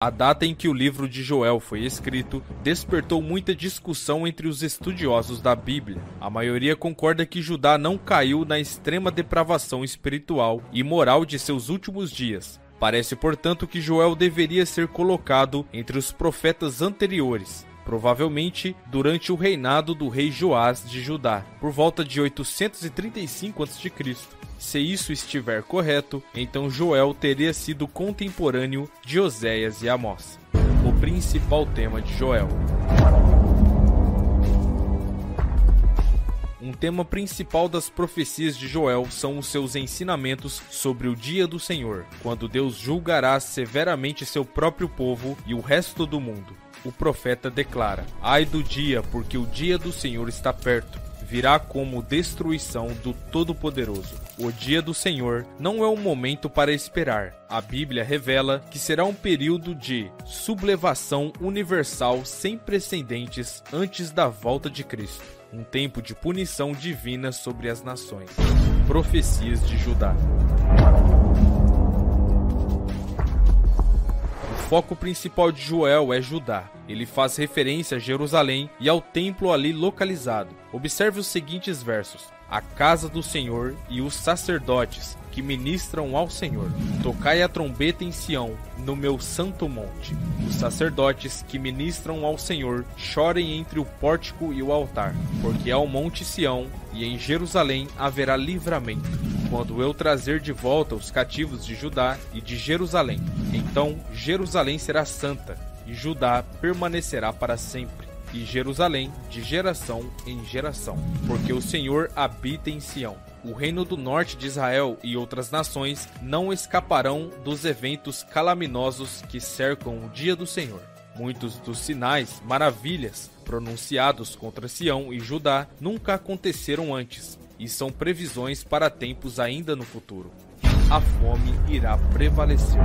A data em que o livro de Joel foi escrito despertou muita discussão entre os estudiosos da Bíblia. A maioria concorda que Judá não caiu na extrema depravação espiritual e moral de seus últimos dias. Parece, portanto, que Joel deveria ser colocado entre os profetas anteriores, provavelmente durante o reinado do rei Joás de Judá, por volta de 835 a.C. Se isso estiver correto, então Joel teria sido contemporâneo de Oséias e Amós. O principal tema de Joel. Um tema principal das profecias de Joel são os seus ensinamentos sobre o dia do Senhor, quando Deus julgará severamente seu próprio povo e o resto do mundo. O profeta declara: "Ai do dia, porque o dia do Senhor está perto. Virá como destruição do Todo-Poderoso." O dia do Senhor não é um momento para esperar. A Bíblia revela que será um período de sublevação universal sem precedentes antes da volta de Cristo. Um tempo de punição divina sobre as nações. Profecias de Judá. O foco principal de Joel é Judá. Ele faz referência a Jerusalém e ao templo ali localizado. Observe os seguintes versos: "A casa do Senhor e os sacerdotes que ministram ao Senhor. Tocai a trombeta em Sião, no meu santo monte. Os sacerdotes que ministram ao Senhor chorem entre o pórtico e o altar, porque ao monte Sião e em Jerusalém haverá livramento, quando eu trazer de volta os cativos de Judá e de Jerusalém. Então Jerusalém será santa, e Judá permanecerá para sempre, e Jerusalém de geração em geração, porque o Senhor habita em Sião. O reino do norte de Israel e outras nações não escaparão dos eventos calaminosos que cercam o dia do Senhor. Muitos dos sinais, maravilhas, pronunciados contra Sião e Judá nunca aconteceram antes, e são previsões para tempos ainda no futuro. A fome irá prevalecer.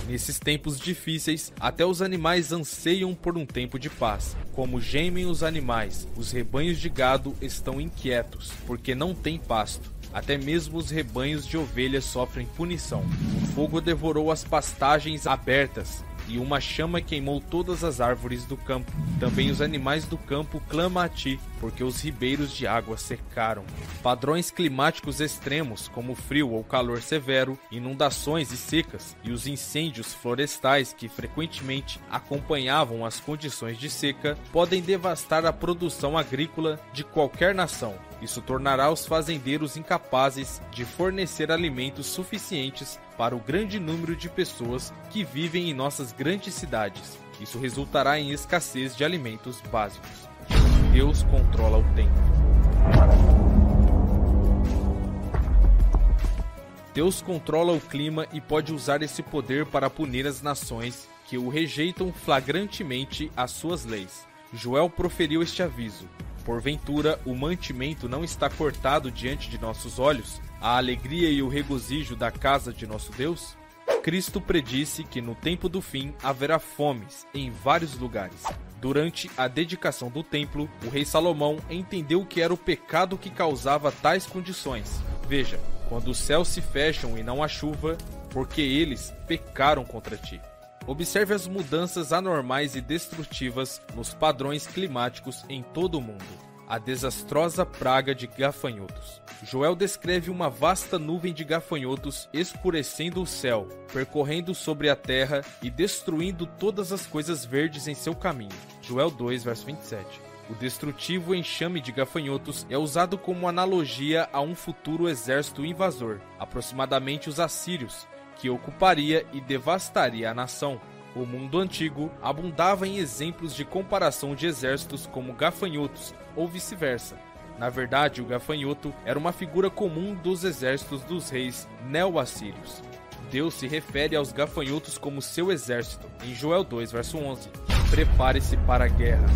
Nesses tempos difíceis, até os animais anseiam por um tempo de paz. Como gemem os animais, os rebanhos de gado estão inquietos, porque não têm pasto. Até mesmo os rebanhos de ovelhas sofrem punição. O fogo devorou as pastagens abertas, e uma chama queimou todas as árvores do campo. Também os animais do campo clamam a ti, porque os ribeiros de água secaram. Padrões climáticos extremos, como frio ou calor severo, inundações e secas, e os incêndios florestais que frequentemente acompanhavam as condições de seca, podem devastar a produção agrícola de qualquer nação. Isso tornará os fazendeiros incapazes de fornecer alimentos suficientes para o grande número de pessoas que vivem em nossas grandes cidades. Isso resultará em escassez de alimentos básicos. Deus controla o tempo. Deus controla o clima e pode usar esse poder para punir as nações que o rejeitam flagrantemente às suas leis. Joel proferiu este aviso: "Porventura, o mantimento não está cortado diante de nossos olhos, a alegria e o regozijo da casa de nosso Deus?" Cristo predisse que no tempo do fim haverá fomes em vários lugares. Durante a dedicação do templo, o rei Salomão entendeu que era o pecado que causava tais condições. Veja, quando os céus se fecham e não há chuva, porque eles pecaram contra ti. Observe as mudanças anormais e destrutivas nos padrões climáticos em todo o mundo. A desastrosa praga de gafanhotos. Joel descreve uma vasta nuvem de gafanhotos escurecendo o céu, percorrendo sobre a terra e destruindo todas as coisas verdes em seu caminho. Joel 2, verso 27. O destrutivo enxame de gafanhotos é usado como analogia a um futuro exército invasor, aproximadamente os assírios, que ocuparia e devastaria a nação. O mundo antigo abundava em exemplos de comparação de exércitos como gafanhotos, ou vice-versa. Na verdade, o gafanhoto era uma figura comum dos exércitos dos reis neo-assírios. Deus se refere aos gafanhotos como seu exército, em Joel 2, verso 11. Prepare-se para a guerra.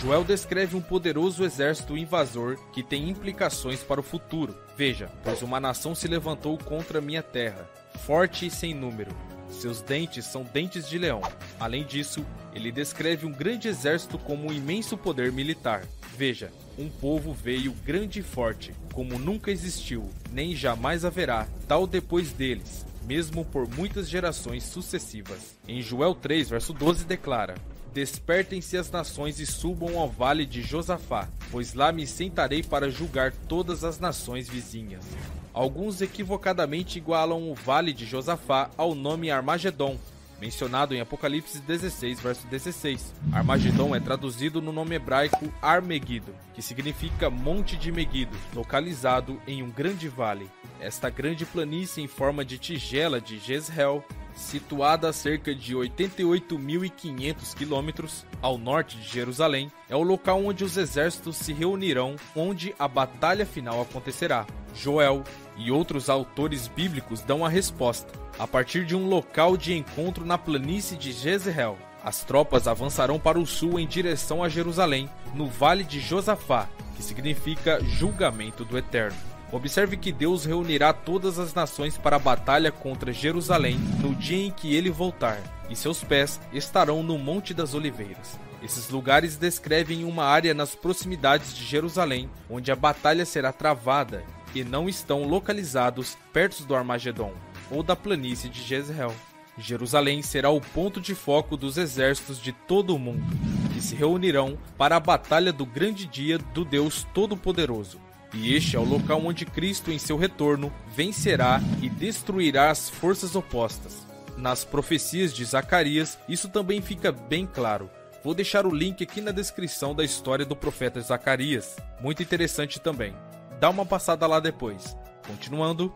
Joel descreve um poderoso exército invasor que tem implicações para o futuro. Veja, pois uma nação se levantou contra minha terra, forte e sem número. Seus dentes são dentes de leão. Além disso, ele descreve um grande exército como um imenso poder militar. Veja, um povo veio grande e forte, como nunca existiu, nem jamais haverá, tal depois deles, mesmo por muitas gerações sucessivas. Em Joel 3, verso 12 declara: Despertem-se as nações e subam ao vale de Josafá, pois lá me sentarei para julgar todas as nações vizinhas. Alguns equivocadamente igualam o vale de Josafá ao nome Armagedon, mencionado em Apocalipse 16, verso 16. Armagedon é traduzido no nome hebraico Ar-Megido, que significa Monte de Megido, localizado em um grande vale. Esta grande planície em forma de tigela de Jezreel, situada a cerca de 88.500 quilômetros ao norte de Jerusalém, é o local onde os exércitos se reunirão, onde a batalha final acontecerá. Joel e outros autores bíblicos dão a resposta. A partir de um local de encontro na planície de Jezreel, as tropas avançarão para o sul em direção a Jerusalém, no Vale de Josafá, que significa julgamento do Eterno. Observe que Deus reunirá todas as nações para a batalha contra Jerusalém no dia em que ele voltar, e seus pés estarão no Monte das Oliveiras. Esses lugares descrevem uma área nas proximidades de Jerusalém, onde a batalha será travada, e não estão localizados perto do Armagedon ou da planície de Jezreel. Jerusalém será o ponto de foco dos exércitos de todo o mundo, que se reunirão para a batalha do grande dia do Deus Todo-Poderoso. E este é o local onde Cristo, em seu retorno, vencerá e destruirá as forças opostas. Nas profecias de Zacarias, isso também fica bem claro. Vou deixar o link aqui na descrição da história do profeta Zacarias. Muito interessante também. Dá uma passada lá depois. Continuando,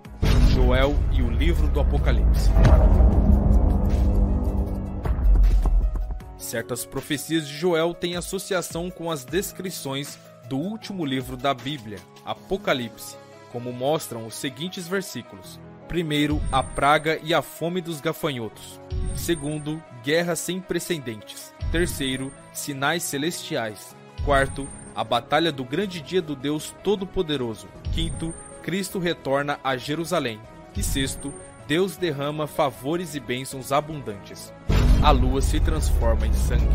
Joel e o livro do Apocalipse. Certas profecias de Joel têm associação com as descrições do último livro da Bíblia, Apocalipse, como mostram os seguintes versículos. Primeiro, a praga e a fome dos gafanhotos. Segundo, guerra sem precedentes. Terceiro, sinais celestiais. Quarto, a batalha do grande dia do Deus Todo-Poderoso. Quinto, Cristo retorna a Jerusalém. E sexto, Deus derrama favores e bênçãos abundantes. A lua se transforma em sangue.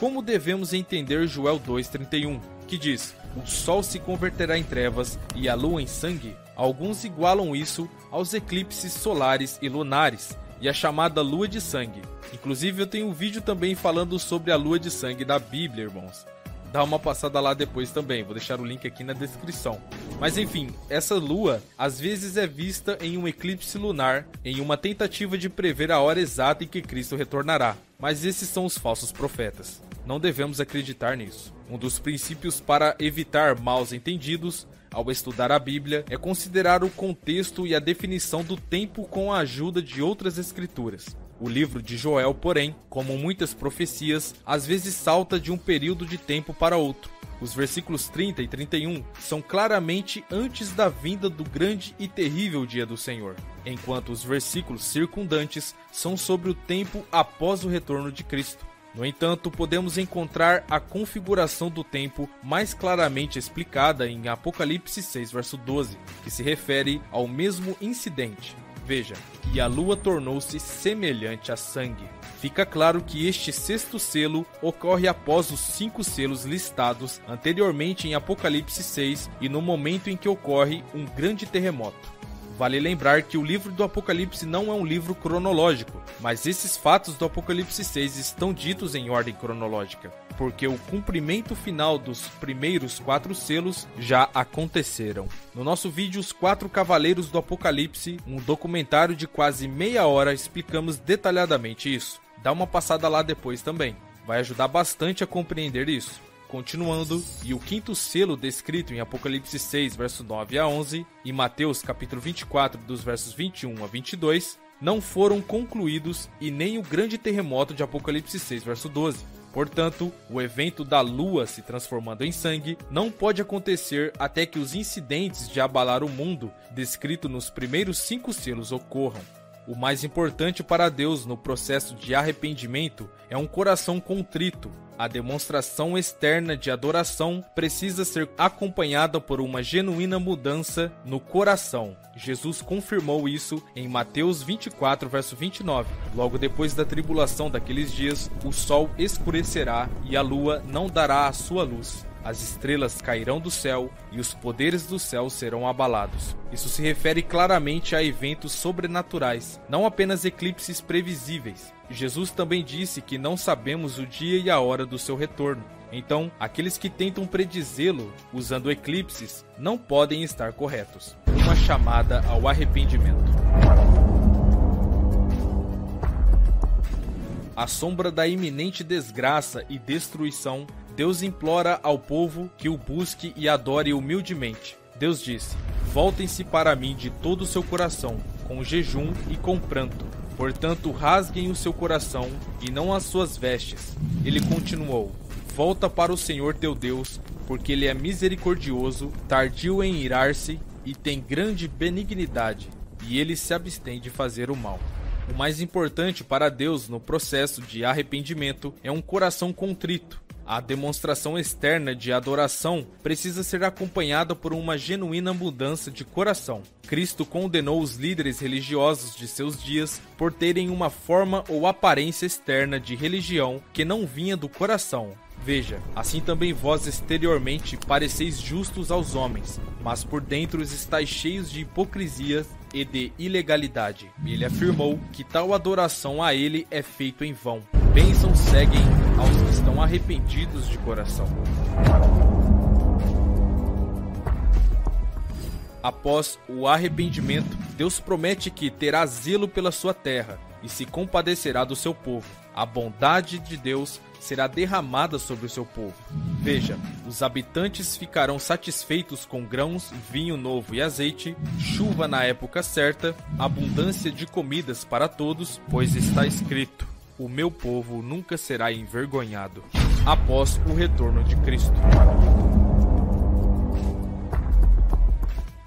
Como devemos entender Joel 2,31, que diz: o sol se converterá em trevas e a lua em sangue? Alguns igualam isso aos eclipses solares e lunares e a chamada lua de sangue. Inclusive eu tenho um vídeo também falando sobre a lua de sangue da Bíblia, irmãos. Dá uma passada lá depois também, vou deixar o link aqui na descrição. Mas enfim, essa lua às vezes é vista em um eclipse lunar, em uma tentativa de prever a hora exata em que Cristo retornará. Mas esses são os falsos profetas. Não devemos acreditar nisso. Um dos princípios para evitar maus entendidos ao estudar a Bíblia é considerar o contexto e a definição do tempo com a ajuda de outras escrituras. O livro de Joel, porém, como muitas profecias, às vezes salta de um período de tempo para outro. Os versículos 30 e 31 são claramente antes da vinda do grande e terrível dia do Senhor, enquanto os versículos circundantes são sobre o tempo após o retorno de Cristo. No entanto, podemos encontrar a configuração do tempo mais claramente explicada em Apocalipse 6, verso 12, que se refere ao mesmo incidente. Veja, e a lua tornou-se semelhante a sangue. Fica claro que este sexto selo ocorre após os 5 selos listados anteriormente em Apocalipse 6 e no momento em que ocorre um grande terremoto. Vale lembrar que o livro do Apocalipse não é um livro cronológico, mas esses fatos do Apocalipse 6 estão ditos em ordem cronológica, porque o cumprimento final dos primeiros 4 selos já aconteceram. No nosso vídeo Os 4 Cavaleiros do Apocalipse, um documentário de quase meia hora, explicamos detalhadamente isso. Dá uma passada lá depois também, vai ajudar bastante a compreender isso. Continuando, e o 5º selo descrito em Apocalipse 6, verso 9 a 11, e Mateus capítulo 24, dos versos 21 a 22, não foram concluídos e nem o grande terremoto de Apocalipse 6, verso 12. Portanto, o evento da lua se transformando em sangue não pode acontecer até que os incidentes de abalar o mundo, descrito nos primeiros 5 selos, ocorram. O mais importante para Deus no processo de arrependimento é um coração contrito, A demonstração externa de adoração precisa ser acompanhada por uma genuína mudança no coração. Jesus confirmou isso em Mateus 24, verso 29. Logo depois da tribulação daqueles dias, o sol escurecerá e a lua não dará a sua luz. As estrelas cairão do céu e os poderes do céu serão abalados. Isso se refere claramente a eventos sobrenaturais, não apenas eclipses previsíveis. Jesus também disse que não sabemos o dia e a hora do seu retorno. Então, aqueles que tentam predizê-lo usando eclipses não podem estar corretos. Uma chamada ao arrependimento. À sombra da iminente desgraça e destruição, Deus implora ao povo que o busque e adore humildemente. Deus disse: voltem-se para mim de todo o seu coração, com jejum e com pranto. Portanto, rasguem o seu coração e não as suas vestes. Ele continuou: volta para o Senhor teu Deus, porque ele é misericordioso, tardio em irar-se e tem grande benignidade, e ele se abstém de fazer o mal. O mais importante para Deus no processo de arrependimento é um coração contrito. A demonstração externa de adoração precisa ser acompanhada por uma genuína mudança de coração. Cristo condenou os líderes religiosos de seus dias por terem uma forma ou aparência externa de religião que não vinha do coração. Veja, assim também vós exteriormente pareceis justos aos homens, mas por dentro estáis cheios de hipocrisia e de ilegalidade. Ele afirmou que tal adoração a ele é feito em vão. Bênçãos seguem aos que estão arrependidos de coração. Após o arrependimento, Deus promete que terá zelo pela sua terra e se compadecerá do seu povo. A bondade de Deus será derramada sobre o seu povo. Veja, os habitantes ficarão satisfeitos com grãos, vinho novo e azeite, chuva na época certa, abundância de comidas para todos, pois está escrito: o meu povo nunca será envergonhado. Após o retorno de Cristo.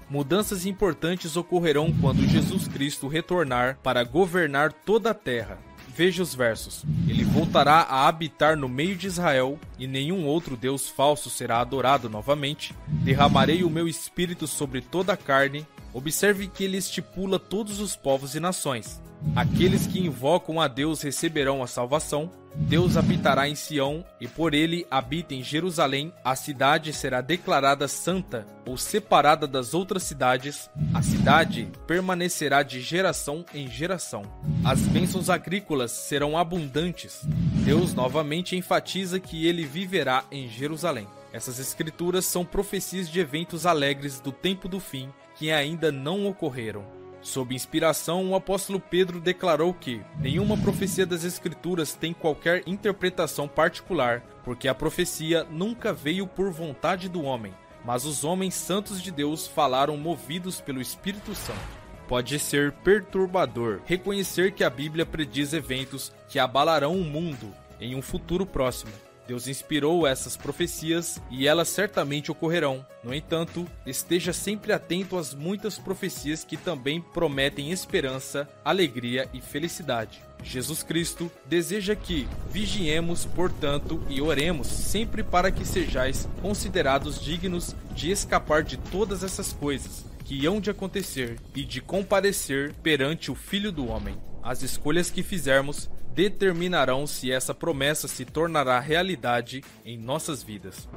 Mudanças importantes ocorrerão quando Jesus Cristo retornar para governar toda a terra. Veja os versos. Ele voltará a habitar no meio de Israel, e nenhum outro Deus falso será adorado novamente. Derramarei o meu espírito sobre toda a carne. Observe que ele estipula todos os povos e nações. Aqueles que invocam a Deus receberão a salvação. Deus habitará em Sião, e por ele habita em Jerusalém. A cidade será declarada santa, ou separada das outras cidades. A cidade permanecerá de geração em geração. As bênçãos agrícolas serão abundantes. Deus novamente enfatiza que ele viverá em Jerusalém. Essas escrituras são profecias de eventos alegres do tempo do fim que ainda não ocorreram. Sob inspiração, o apóstolo Pedro declarou que nenhuma profecia das Escrituras tem qualquer interpretação particular, porque a profecia nunca veio por vontade do homem, mas os homens santos de Deus falaram movidos pelo Espírito Santo. Pode ser perturbador reconhecer que a Bíblia prediz eventos que abalarão o mundo em um futuro próximo. Deus inspirou essas profecias e elas certamente ocorrerão. No entanto, esteja sempre atento às muitas profecias que também prometem esperança, alegria e felicidade. Jesus Cristo deseja que vigiemos, portanto, e oremos sempre para que sejais considerados dignos de escapar de todas essas coisas que hão de acontecer e de comparecer perante o Filho do Homem. As escolhas que fizermos determinarão se essa promessa se tornará realidade em nossas vidas.